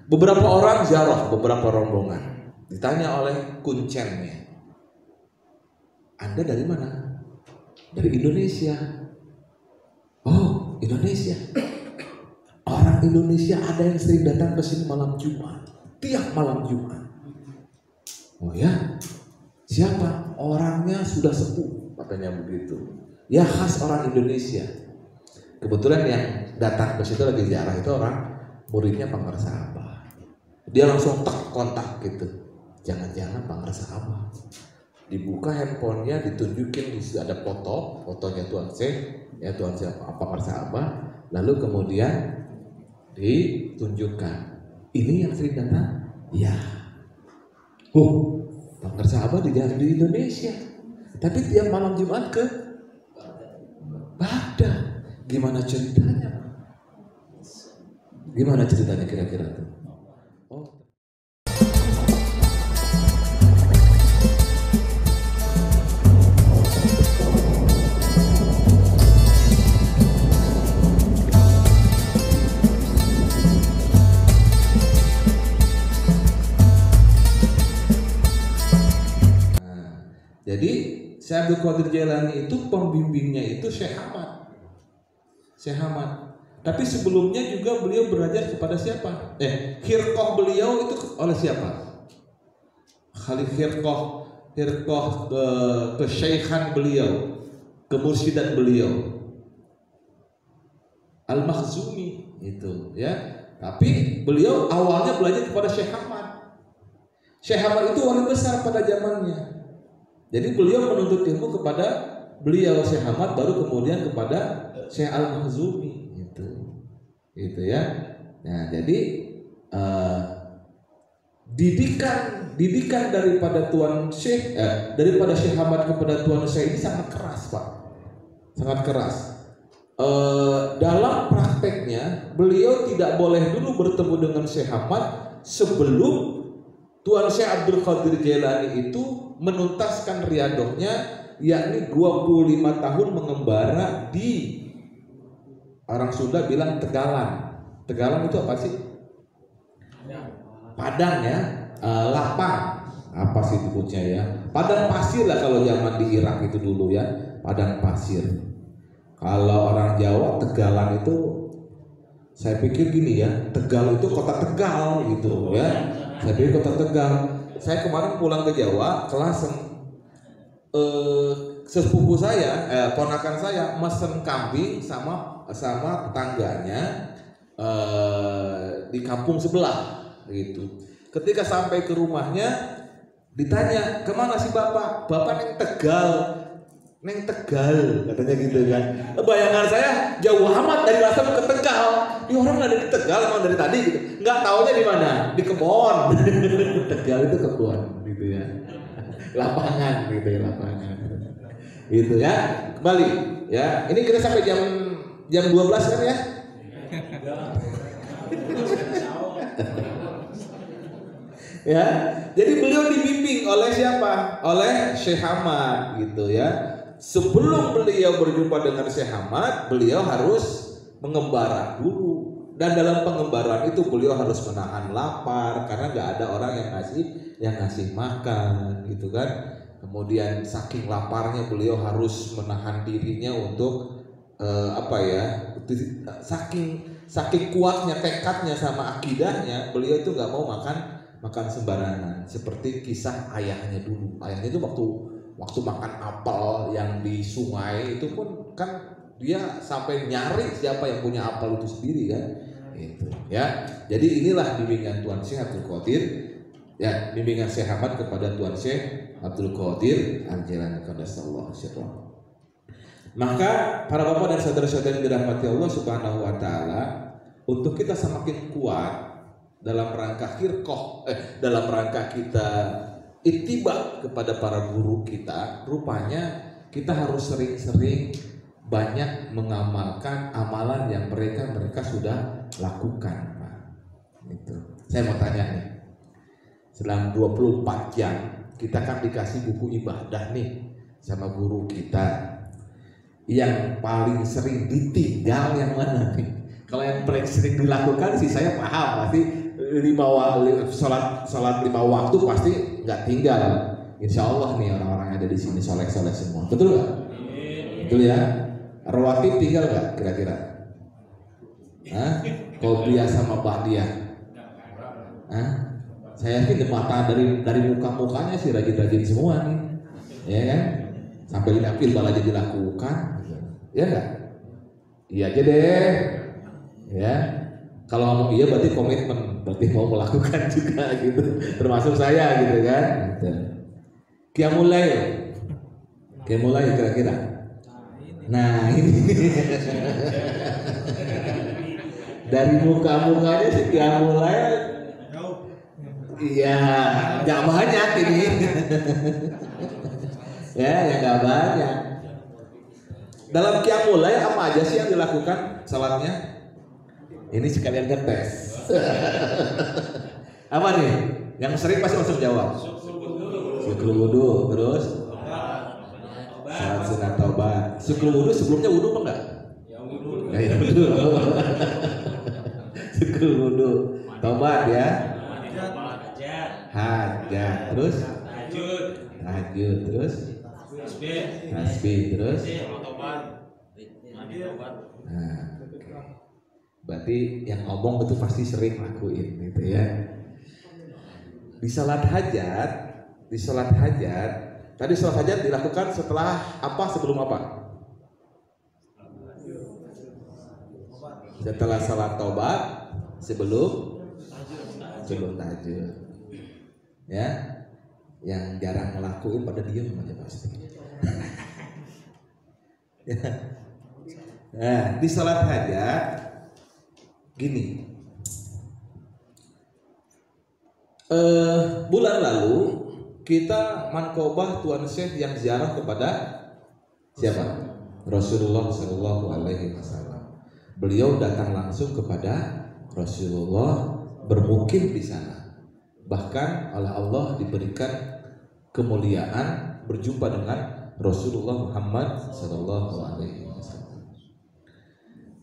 Beberapa orang ziarah, beberapa rombongan. Ditanya oleh kuncennya, Anda dari mana? Dari Indonesia. Oh, Indonesia. Orang Indonesia ada yang sering datang ke sini malam Jumat. Tiap malam Jumat. Oh ya? Siapa? Orangnya sudah sepuh, katanya begitu. Ya khas orang Indonesia. Kebetulan yang datang ke situ lagi ziarah itu orang muridnya Pak Ngersa Abah. Dia langsung kontak gitu. Jangan-jangan Pak Ngersa Abah. Dibuka handphonenya, ditunjukin di situ ada fotonya Tuan Syekh, ya Tuan Syekh Pak Ngersa Abah. Lalu kemudian ditunjukkan, ini yang sering datang? Ya. Pak Ngersa Abah di Indonesia. Tapi tiap malam Jumat ke Baghdad. Gimana ceritanya? Gimana ceritanya kira-kira tuh? Oh. Jadi Syekh Abdul Qadir Jailani itu pembimbingnya itu Syekh Ahmad. Syekh Ahmad. Tapi sebelumnya juga beliau belajar kepada siapa? Hirqah beliau itu oleh siapa? Khalif Hirqah kesyekhan beliau, kemursidan beliau. Al-Makhzumi itu ya. Tapi beliau awalnya belajar kepada Syekh Ahmad. Syekh Ahmad itu wali besar pada zamannya. Jadi beliau menuntut ilmu kepada beliau Syekh Ahmad, baru kemudian kepada Syekh Al-Makhzumi gitu ya. Nah, jadi didikan daripada Tuan Syekh daripada Syekh Ahmad kepada Tuan Syekh ini sangat keras, Pak. Sangat keras. Dalam prakteknya beliau tidak boleh dulu bertemu dengan Syekh Ahmad sebelum Tuan Syekh Abdul Qadir Jailani itu menuntaskan riadohnya, yakni 25 tahun mengembara di, orang Sunda bilang Tegalan. Tegalan itu apa sih? Padang ya, lapang. Apa sih disebutnya ya? Padang pasir lah kalau zaman di Irak itu dulu ya, padang pasir. Kalau orang Jawa Tegalan itu, saya pikir gini ya, Tegal itu kota Tegal gitu ya. Saya pikir kota Tegal. Saya kemarin pulang ke Jawa, kelas sepupu saya, ponakan saya mesen kambing sama tetangganya di kampung sebelah gitu. Ketika sampai ke rumahnya ditanya, kemana sih bapak? Bapak neng Tegal katanya gitu kan. Bayangan saya jauh amat dari Batam ke Tegal. Ini orang ada di Tegal emang dari tadi gitu. Nggak taunya di mana? Di kebon. Tegal itu kebon gitu ya. Lapangan gitu ya, lapangan. Gitu ya. Kembali ya. Ini kita sampai jam 12 kan ya? Ya. Jadi beliau dibimbing oleh siapa? Oleh Syekh Ahmad gitu ya. Sebelum beliau berjumpa dengan Syekh Ahmad, beliau harus mengembara dulu. Dan dalam pengembaraan itu beliau harus menahan lapar karena nggak ada orang yang ngasih makan gitu kan. Kemudian saking laparnya beliau harus menahan dirinya untuk saking kuatnya tekadnya sama akidahnya, beliau itu nggak mau makan sembarangan. Seperti kisah ayahnya dulu. Ayahnya itu waktu makan apel yang di sungai itu pun kan dia sampai nyari siapa yang punya apel itu sendiri kan. Itu ya. Jadi inilah bimbingan Tuan Syekh Abdul Qadir, ya, bimbingan Syekh Ahmad kepada Tuan Syekh Abdul Qadir Al-Jailani qaddasallahu sirrahu. Maka para bapak dan saudara-saudara yang dirahmati Allah Subhanahu wa taala, untuk kita semakin kuat dalam rangka dalam rangka kita ittiba kepada para guru kita, rupanya kita harus sering-sering banyak mengamalkan amalan yang mereka sudah lakukan, Pak. Itu. Saya mau tanya nih, selama 24 jam kita kan dikasih buku ibadah nih sama guru kita. Yang paling sering ditinggal yang mana nih? Kalau yang paling sering dilakukan sih saya paham, pasti Salat 5 waktu pasti nggak tinggal. Insya Allah nih orang-orang yang ada di sini soleh-soleh semua. Betul nggak? Betul ya. Rawatib tinggal nggak kira-kira? Qobliyah sama ba'diyah. Saya yakin mata dari muka-mukanya sih rajin-rajin semua nih, ya kan? Sampai dapil malah jadi dilakukan, ya enggak? Iya aja deh, ya. Kalau ngomong iya berarti komitmen, berarti mau melakukan juga gitu, termasuk saya gitu kan. Gitu. Qiyamul kira-kira. Nah ini dari muka-mukanya sih Qiyamul Lail. Iya, nggak banyak ini. Ya nggak banyak. Dalam Qiyamul Lail apa aja sih yang dilakukan salatnya? Ini sekalian ngetes. Apa nih? Yang sering pasti langsung jawab. Syukur wudu, terus salat sunat taubat. Syukur wudu sebelumnya wudu apa enggak? Ya wudu. Syukur wudu, taubat ya. Hajat, terus tahajud, terus tasbih, terus nah, berarti yang ngomong itu pasti sering lakuin gitu ya. Di salat hajat, tadi salat hajat dilakukan setelah apa, sebelum apa? Setelah salat taubat, sebelum tahajud. Ya, yang jarang ngelakuin pada diem aja pasti. Nah, di salat hajat gini. Bulan lalu kita mankobah Tuan Syekh yang ziarah kepada siapa? Rasulullah Shallallahu Alaihi Wasallam. Beliau datang langsung kepada Rasulullah, bermukim di sana. Bahkan oleh Allah diberikan kemuliaan berjumpa dengan Rasulullah Muhammad Sallallahu Alaihi Wasallam.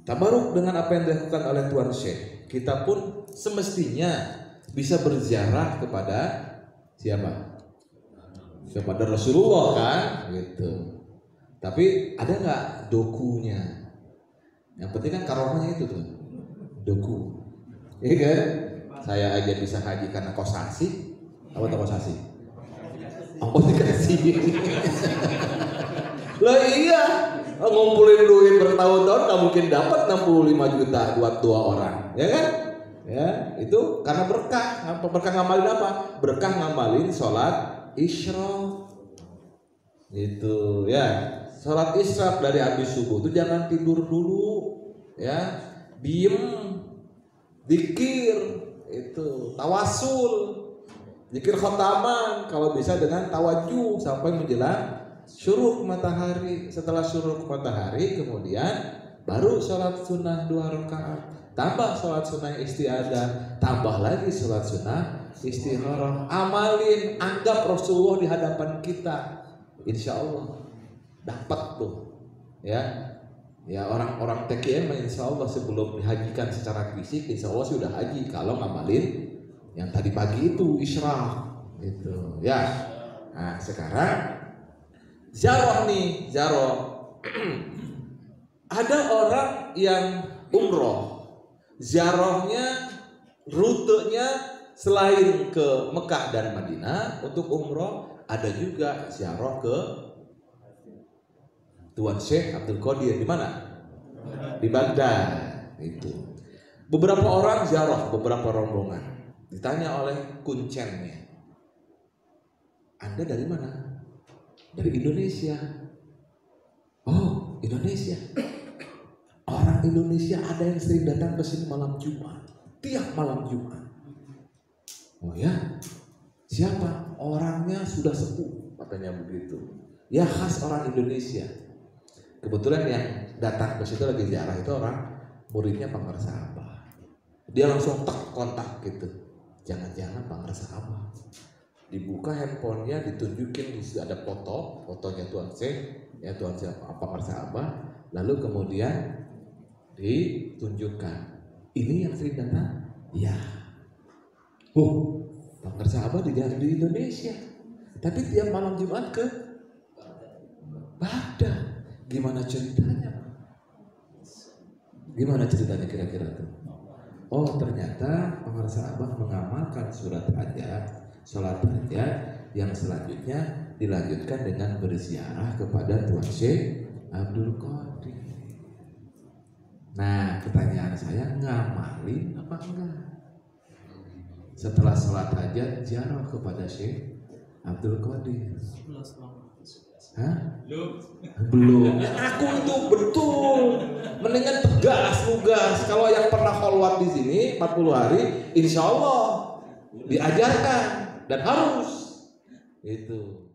Tabaruk dengan apa yang dilakukan oleh Tuan Syekh, kita pun semestinya bisa berziarah kepada siapa? Kepada Rasulullah kan, gitu. Tapi ada nggak dokunya? Yang penting kan karomahnya itu tuh, doku, iya kan? Saya aja bisa haji karena kosasi. Apa tuh kosasi? Ongkos dikasih. Lah iya, ngumpulin duit bertahun-tahun nggak mungkin dapat 65 juta buat 2 orang, ya kan? Ya, itu karena berkah. Berkah ngamalin apa? Berkah ngamalin sholat isyraq. Itu ya, sholat isyraq dari habis subuh itu jangan tidur dulu, ya, diem, zikir. Itu tawasul, zikir khotaman kalau bisa dengan tawajuh sampai menjelang syuruk matahari. Setelah syuruk matahari kemudian baru sholat sunnah 2 rakaat, tambah sholat sunnah istiadah, tambah lagi sholat sunnah istikharah. Amalin, anggap Rasulullah di hadapan kita, insya Allah dapat tuh ya. Ya orang-orang TKN insya Allah sebelum dihajikan secara fisik insya Allah sudah haji kalau ngamalin yang tadi pagi itu isyraq gitu ya. Nah sekarang ziarah nih, ada orang yang umroh, ziarahnya rutenya selain ke Mekah dan Madinah untuk umroh, ada juga ziarah ke Tuan Syekh Abdul Qadir di mana? Di Baghdad. Itu. Beberapa orang ziarah, beberapa rombongan. Ditanya oleh kuncennya, Anda dari mana? Dari Indonesia. Oh, Indonesia. Orang Indonesia ada yang sering datang ke sini malam Jumat, tiap malam Jumat. Oh ya? Siapa? Orangnya sudah sepuh, katanya begitu. Ya khas orang Indonesia. Kebetulan yang datang ke situ lagi ziarah itu orang muridnya Pak Ngersa Abah. Dia langsung kontak gitu. Jangan-jangan Pak Ngersa Abah. Dibuka handphonenya, ditunjukin di situ ada fotonya Tuan Syekh, ya Tuan Syekh Pak Ngersa Abah. Lalu kemudian ditunjukkan, ini yang sering datang? Ya. Banggar Sahabat di Indonesia. Tapi tiap malam Jumat ke Baghdad. Gimana ceritanya? Gimana ceritanya kira-kira tuh? Oh, ternyata Banggar Sahabat mengamalkan surat hajat, sholat hajat yang selanjutnya dilanjutkan dengan berziarah kepada Tuan Syekh Abdul Qadir. Nah, pertanyaan saya, ngamalin apa enggak? Setelah sholat hajat, ziarah kepada Syekh Abdul Qadir. Hah? Belum. Aku itu betul. Mendingan tegas, lugas. Kalau yang pernah kholwat di sini 40 hari, insya Allah diajarkan dan harus. Itu.